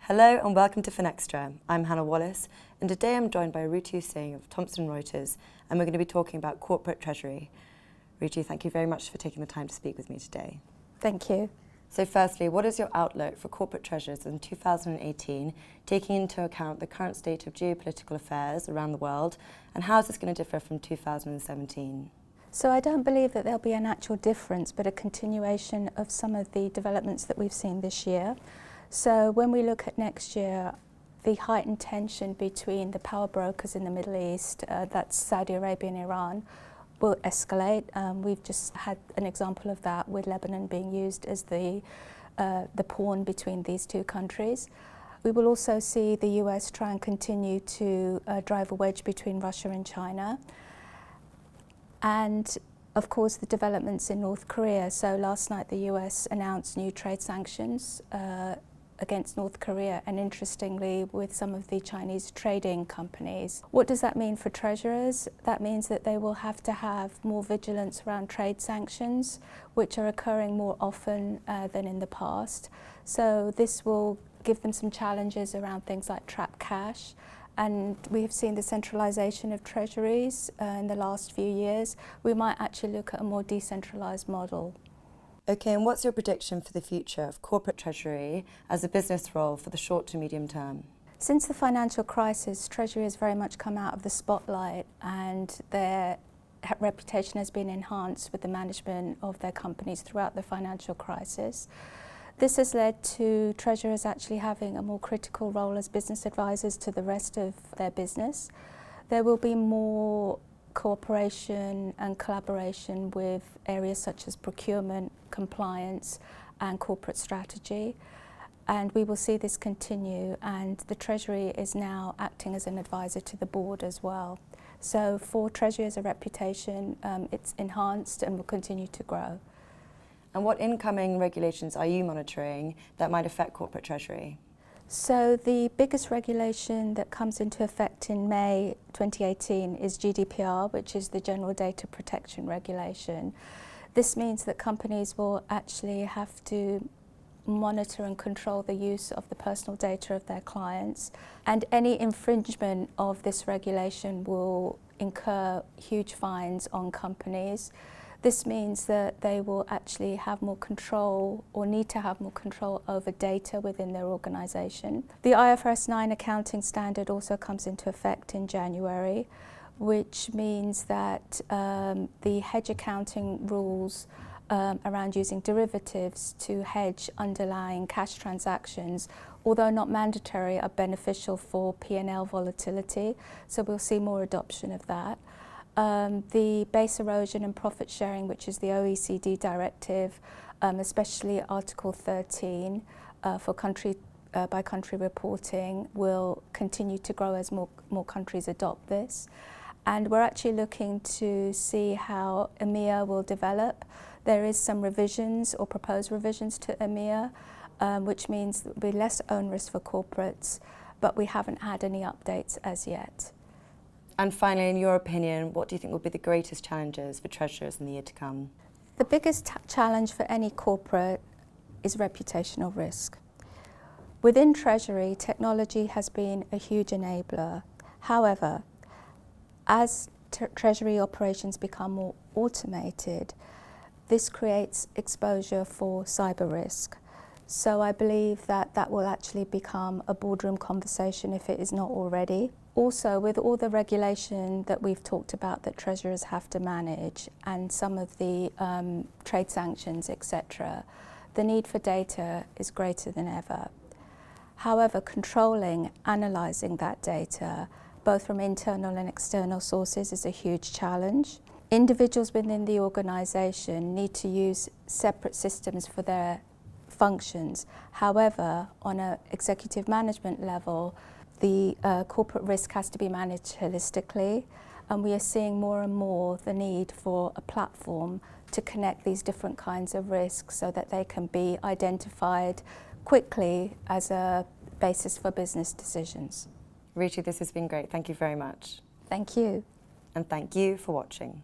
Hello and welcome to Finextra. I'm Hannah Wallace, and today I'm joined by Ritu Singh of Thomson Reuters, and we're going to be talking about corporate treasury. Ritu, thank you very much for taking the time to speak with me today. Thank you. So firstly, what is your outlook for corporate treasurers in 2018, taking into account the current state of geopolitical affairs around the world, and how is this going to differ from 2017? So I don't believe that there'll be an actual difference, but a continuation of some of the developments that we've seen this year. So when we look at next year, the heightened tension between the power brokers in the Middle East, that's Saudi Arabia and Iran, will escalate. We've just had an example of that with Lebanon being used as the pawn between these two countries. We will also see the US try and continue to drive a wedge between Russia and China. And of course, the developments in North Korea. So last night, the US announced new trade sanctions against North Korea, and interestingly, with some of the Chinese trading companies. What does that mean for treasurers? That means that they will have to have more vigilance around trade sanctions, which are occurring more often than in the past. So this will give them some challenges around things like trapped cash. And we have seen the centralisation of treasuries in the last few years. We might actually look at a more decentralised model. Okay, and what's your prediction for the future of corporate treasury as a business role for the short to medium term? Since the financial crisis, Treasury has very much come out of the spotlight, and their reputation has been enhanced with the management of their companies throughout the financial crisis. This has led to treasurers actually having a more critical role as business advisors to the rest of their business. There will be more cooperation and collaboration with areas such as procurement, compliance, and corporate strategy. And we will see this continue, and the Treasury is now acting as an advisor to the board as well. So for Treasury as a reputation, it's enhanced and will continue to grow. And what incoming regulations are you monitoring that might affect corporate treasury? So the biggest regulation that comes into effect in May 2018 is GDPR, which is the General Data Protection Regulation. This means that companies will actually have to monitor and control the use of the personal data of their clients, and any infringement of this regulation will incur huge fines on companies. This means that they will actually have more control, or need to have more control over data within their organisation. The IFRS 9 accounting standard also comes into effect in January, which means that the hedge accounting rules around using derivatives to hedge underlying cash transactions, although not mandatory, are beneficial for P&L volatility. So we'll see more adoption of that. The base erosion and profit sharing, which is the OECD directive, especially Article 13 for country by country reporting, will continue to grow as more countries adopt this. And we're actually looking to see how EMIR will develop. There is some revisions or proposed revisions to EMIR, which means it will be less onerous for corporates, but we haven't had any updates as yet. And finally, in your opinion, what do you think will be the greatest challenges for treasurers in the year to come? The biggest challenge for any corporate is reputational risk. Within Treasury, technology has been a huge enabler. However, as Treasury operations become more automated, this creates exposure for cyber risk. So I believe that that will actually become a boardroom conversation if it is not already. Also, with all the regulation that we've talked about that treasurers have to manage, and some of the trade sanctions, etc., the need for data is greater than ever. However, controlling, analysing that data, both from internal and external sources, is a huge challenge. Individuals within the organisation need to use separate systems for their functions. However, on an executive management level, the corporate risk has to be managed holistically, and we are seeing more and more the need for a platform to connect these different kinds of risks so that they can be identified quickly as a basis for business decisions. Ritu, this has been great. Thank you very much. Thank you. And thank you for watching.